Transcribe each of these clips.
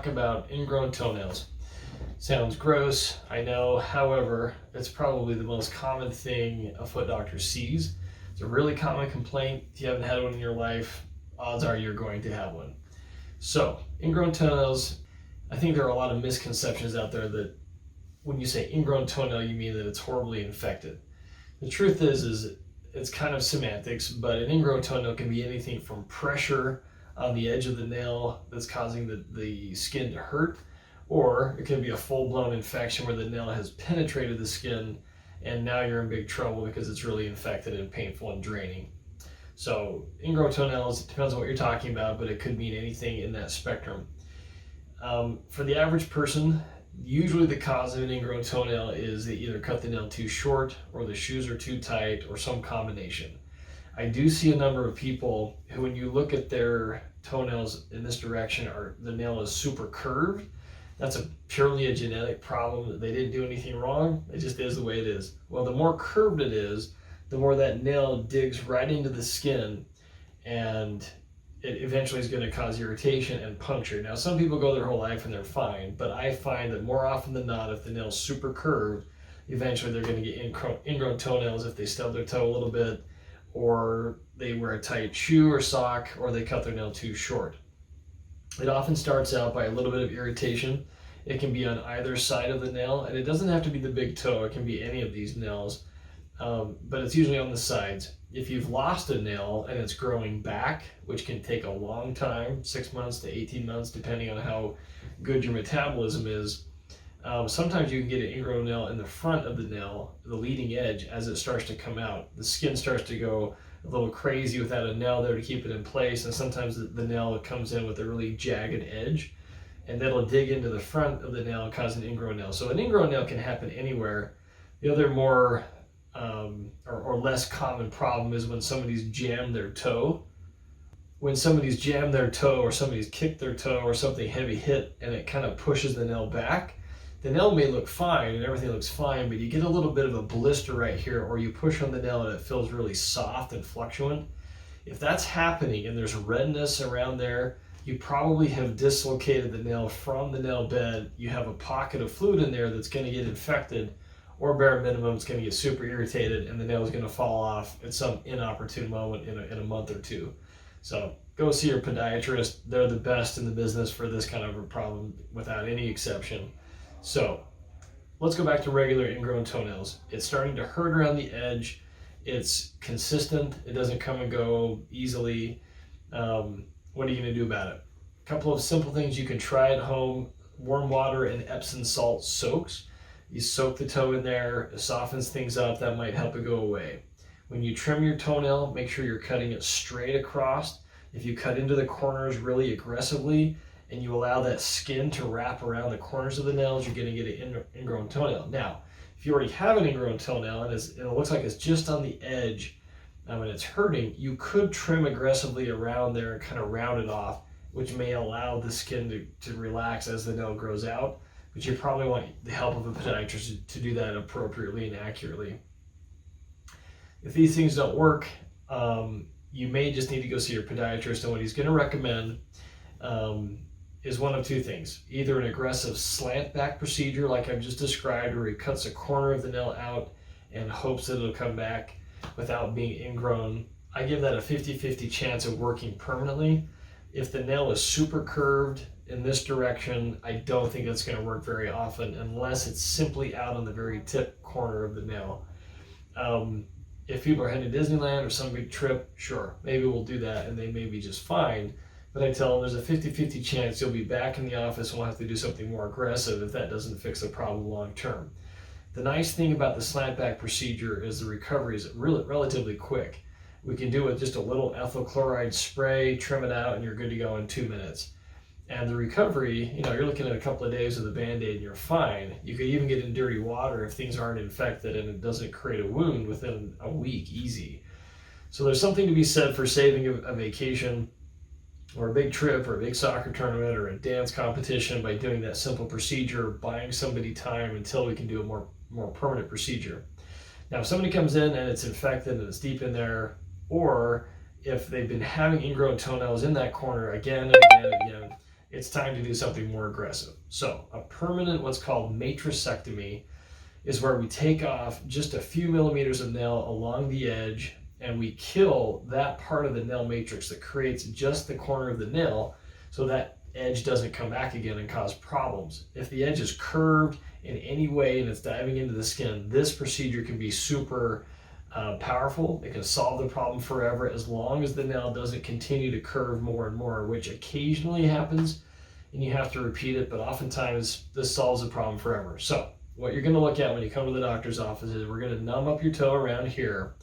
About ingrown toenails. Sounds gross, I know. However, it's probably the most common thing a foot doctor sees. It's a really common complaint. If you haven't had one in your life, odds are you're going to have one. So, ingrown toenails, I think there are a lot of misconceptions out there that when you say ingrown toenail, you mean that it's horribly infected. The truth is it's kind of semantics, but an ingrown toenail can be anything from pressure on the edge of the nail that's causing the skin to hurt, or it can be a full-blown infection where the nail has penetrated the skin and now you're in big trouble because it's really infected and painful and draining. So ingrown toenails, it depends on what you're talking about, but it could mean anything in that spectrum. For the average person, usually the cause of an ingrown toenail is they either cut the nail too short or the shoes are too tight or some combination. I do see a number of people who, when you look at their toenails in this direction, the nail is super curved. That's purely a genetic problem. They didn't do anything wrong. It just is the way it is. Well, the more curved it is, the more that nail digs right into the skin, and it eventually is going to cause irritation and puncture. Now, some people go their whole life and they're fine, but I find that more often than not, if the nail's super curved, eventually they're going to get ingrown toenails if they stub their toe a little bit, or they wear a tight shoe or sock, or they cut their nail too short. It often starts out by a little bit of irritation. It can be on either side of the nail, and it doesn't have to be the big toe. It can be any of these nails, but it's usually on the sides. If you've lost a nail and it's growing back, which can take a long time, 6 months to 18 months, depending on how good your metabolism is, sometimes you can get an ingrown nail in the front of the nail, the leading edge, as it starts to come out. The skin starts to go a little crazy without a nail there to keep it in place, and sometimes the nail comes in with a really jagged edge, and that'll dig into the front of the nail and cause an ingrown nail. So an ingrown nail can happen anywhere. The other more or less common problem is when somebody's jammed their toe. When somebody's jammed their toe, or somebody's kicked their toe, or something heavy hit, and it kind of pushes the nail back. The nail may look fine and everything looks fine, but you get a little bit of a blister right here, or you push on the nail and it feels really soft and fluctuant. If that's happening and there's redness around there, you probably have dislocated the nail from the nail bed. You have a pocket of fluid in there that's going to get infected, or bare minimum, it's going to get super irritated and the nail is going to fall off at some inopportune moment in a month or two. So go see your podiatrist. They're the best in the business for this kind of a problem without any exception. So let's go back to regular ingrown toenails. It's starting to hurt around the edge. It's consistent. It doesn't come and go easily. What are you going to do about it? A couple of simple things you can try at home. Warm water and Epsom salt soaks. You soak the toe in there. It softens things up. That might help it go away. When you trim your toenail, make sure you're cutting it straight across. If you cut into the corners really aggressively, and you allow that skin to wrap around the corners of the nails, you're going to get an ingrown toenail. Now, if you already have an ingrown toenail and it looks like it's just on the edge and it's hurting, you could trim aggressively around there and kind of round it off, which may allow the skin to relax as the nail grows out, but you probably want the help of a podiatrist to do that appropriately and accurately. If these things don't work, you may just need to go see your podiatrist, and what he's going to recommend is one of two things. Either an aggressive slant back procedure like I've just described, where he cuts a corner of the nail out and hopes that it'll come back without being ingrown. I give that a 50-50 chance of working permanently. If the nail is super curved in this direction, I don't think it's going to work very often unless it's simply out on the very tip corner of the nail. If people are heading to Disneyland or some big trip, sure, maybe we'll do that and they may be just fine. But I tell them there's a 50-50 chance you'll be back in the office and we'll have to do something more aggressive if that doesn't fix the problem long term. The nice thing about the slant back procedure is the recovery is relatively quick. We can do it with just a little ethyl chloride spray, trim it out, and you're good to go in 2 minutes. And the recovery, you're looking at a couple of days with a Band-Aid and you're fine. You could even get in dirty water if things aren't infected and it doesn't create a wound within a week, easy. So there's something to be said for saving a vacation or a big trip or a big soccer tournament or a dance competition by doing that simple procedure, buying somebody time until we can do a more permanent procedure. Now, if somebody comes in and it's infected and it's deep in there, or if they've been having ingrown toenails in that corner again and again and again, it's time to do something more aggressive. So a permanent, what's called matrixectomy, is where we take off just a few millimeters of nail along the edge and we kill that part of the nail matrix that creates just the corner of the nail, so that edge doesn't come back again and cause problems. If the edge is curved in any way and it's diving into the skin, this procedure can be super powerful. It can solve the problem forever as long as the nail doesn't continue to curve more and more, which occasionally happens and you have to repeat it, but oftentimes this solves the problem forever. So what you're going to look at when you come to the doctor's office is we're going to numb up your toe around here.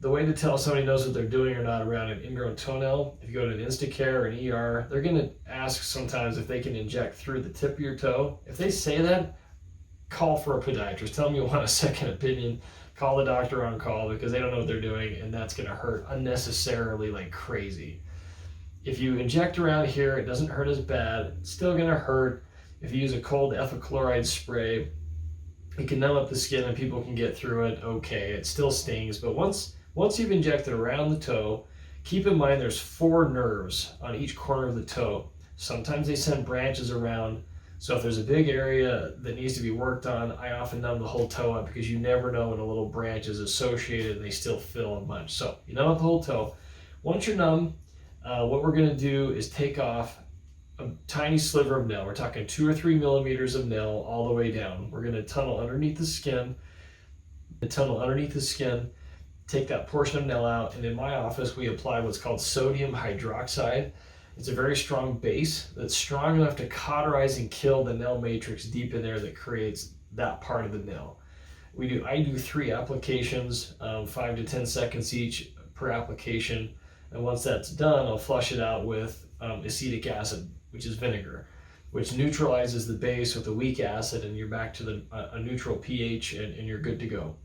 The way to tell if somebody knows what they're doing or not around an ingrown toenail, if you go to an Instacare or an E.R, they're going to ask sometimes if they can inject through the tip of your toe. If they say that, call for a podiatrist. Tell them you want a second opinion. Call the doctor on call because they don't know what they're doing, and that's going to hurt unnecessarily like crazy. If you inject around here, it doesn't hurt as bad. It's still going to hurt. If you use a cold ethyl chloride spray, it can numb up the skin and people can get through it okay. It still stings, but once you've injected around the toe, keep in mind there's 4 nerves on each corner of the toe. Sometimes they send branches around, so if there's a big area that needs to be worked on, I often numb the whole toe up because you never know when a little branch is associated and they still fill a bunch. So you numb up the whole toe. Once you're numb, what we're going to do is take off a tiny sliver of nail. We're talking 2 or 3 millimeters of nail all the way down. We're going to tunnel underneath the skin, take that portion of nail out, and in my office we apply what's called sodium hydroxide. It's a very strong base that's strong enough to cauterize and kill the nail matrix deep in there that creates that part of the nail. I do 3 applications, 5 to 10 seconds each per application, and once that's done, I'll flush it out with acetic acid, which is vinegar, which neutralizes the base with a weak acid, and you're back to a neutral pH, and you're good to go.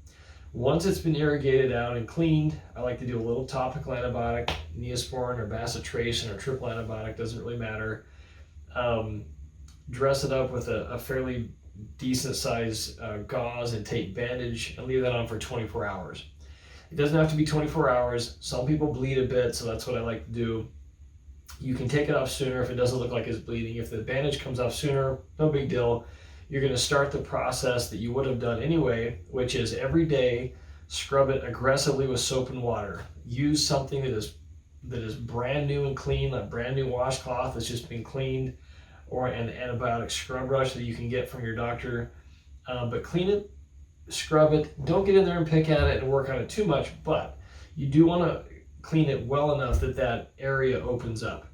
Once it's been irrigated out and cleaned, I like to do a little topical antibiotic, Neosporin or bacitracin or triple antibiotic, doesn't really matter. Dress it up with a fairly decent size gauze and tape bandage and leave that on for 24 hours. It doesn't have to be 24 hours. Some people bleed a bit, so that's what I like to do. You can take it off sooner if it doesn't look like it's bleeding. If the bandage comes off sooner, no big deal. You're going to start the process that you would have done anyway, which is every day scrub it aggressively with soap and water. Use something that is brand new and clean, a brand new washcloth that's just been cleaned, or an antibiotic scrub brush that you can get from your doctor. But clean it, scrub it. Don't get in there and pick at it and work on it too much, but you do want to clean it well enough that that area opens up.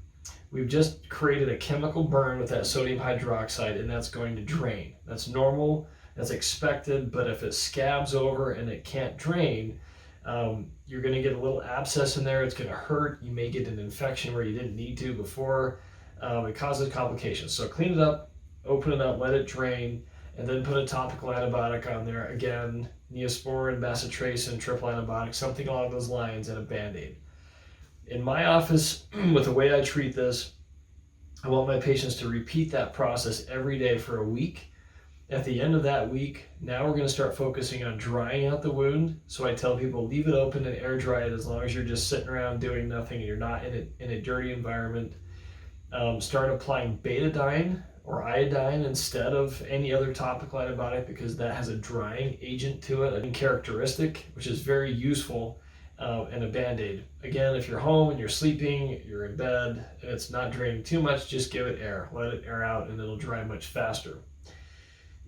We've just created a chemical burn with that sodium hydroxide, and that's going to drain. That's normal, that's expected, but if it scabs over and it can't drain, you're going to get a little abscess in there. It's going to hurt. You may get an infection where you didn't need to before. It causes complications. So clean it up, open it up, let it drain, and then put a topical antibiotic on there. Again, Neosporin, bacitracin, triple antibiotic, something along those lines, and a Band-Aid. In my office, with the way I treat this, I want my patients to repeat that process every day for a week. At the end of that week, now we're going to start focusing on drying out the wound. So I tell people, leave it open and air dry it as long as you're just sitting around doing nothing and you're not in a dirty environment. Start applying betadine or iodine instead of any other topical antibiotic because that has a drying agent to it, a characteristic, which is very useful. And a Band-Aid. Again, if you're home and you're sleeping, you're in bed, and it's not draining too much, just give it air. Let it air out and it'll dry much faster.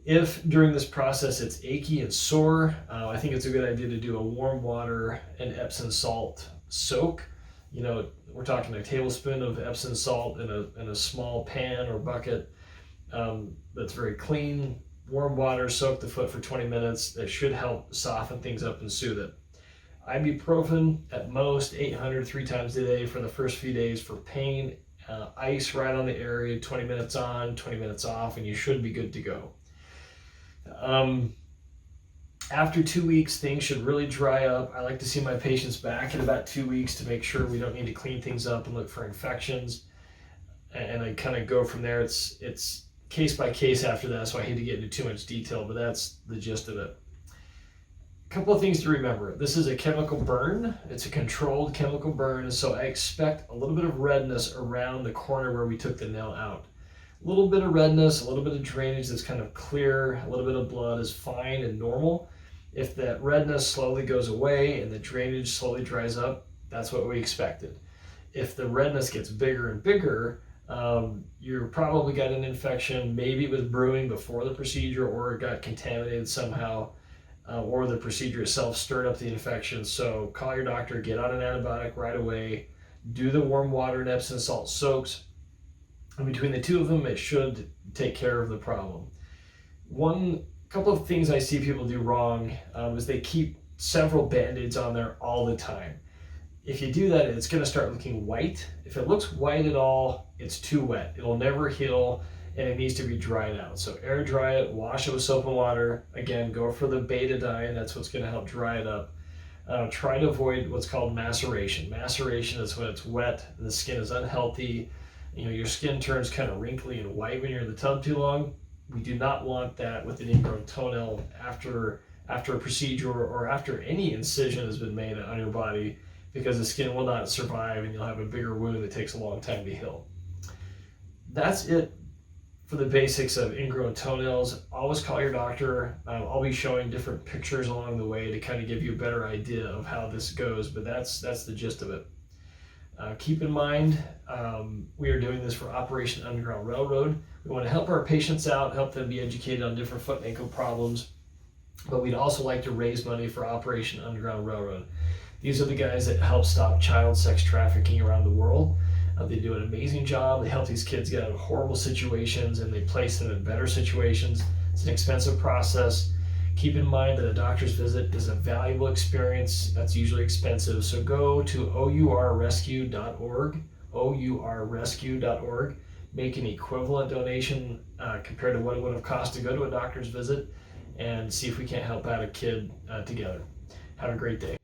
If during this process it's achy and sore, I think it's a good idea to do a warm water and Epsom salt soak. You know, we're talking a tablespoon of Epsom salt in a small pan or bucket that's very clean. Warm water, soak the foot for 20 minutes. That should help soften things up and soothe it. Ibuprofen at most 800 3 times a day for the first few days for pain. Ice right on the area, 20 minutes on, 20 minutes off, and you should be good to go. After 2 weeks, things should really dry up. I like to see my patients back in about 2 weeks to make sure we don't need to clean things up and look for infections. And I kind of go from there. It's case by case after that, so I hate to get into too much detail, but that's the gist of it. couple of things to remember. This is a chemical burn. It's a controlled chemical burn, so I expect a little bit of redness around the corner where we took the nail out. A little bit of redness, a little bit of drainage that's kind of clear, a little bit of blood is fine and normal. If that redness slowly goes away and the drainage slowly dries up, that's what we expected. If the redness gets bigger and bigger, you're probably got an infection. Maybe it was brewing before the procedure, or it got contaminated somehow, or the procedure itself stirred up the infection. So call your doctor, get on an antibiotic right away, do the warm water and Epsom salt soaks. And between the two of them, it should take care of the problem. Couple of things I see people do wrong is they keep several band-aids on there all the time. If you do that, it's going to start looking white. If it looks white at all, it's too wet. It'll never heal, and it needs to be dried out. So air dry it, wash it with soap and water. Again, go for the betadine. That's what's going to help dry it up. Try to avoid what's called maceration. Maceration is when it's wet and the skin is unhealthy. Your skin turns kind of wrinkly and white when you're in the tub too long. We do not want that with an ingrown toenail after a procedure or after any incision has been made on your body, because the skin will not survive and you'll have a bigger wound that takes a long time to heal. That's it for the basics of ingrown toenails. Always call your doctor. I'll be showing different pictures along the way to kind of give you a better idea of how this goes, but that's the gist of it. Keep in mind, we are doing this for Operation Underground Railroad. We want to help our patients out, help them be educated on different foot and ankle problems, but we'd also like to raise money for Operation Underground Railroad. These are the guys that help stop child sex trafficking around the world. They do an amazing job. They help these kids get out of horrible situations and they place them in better situations. It's an expensive process. Keep in mind that a doctor's visit is a valuable experience. That's usually expensive. So go to OURrescue.org, OURrescue.org. Make an equivalent donation compared to what it would have cost to go to a doctor's visit, and see if we can't help out a kid together. Have a great day.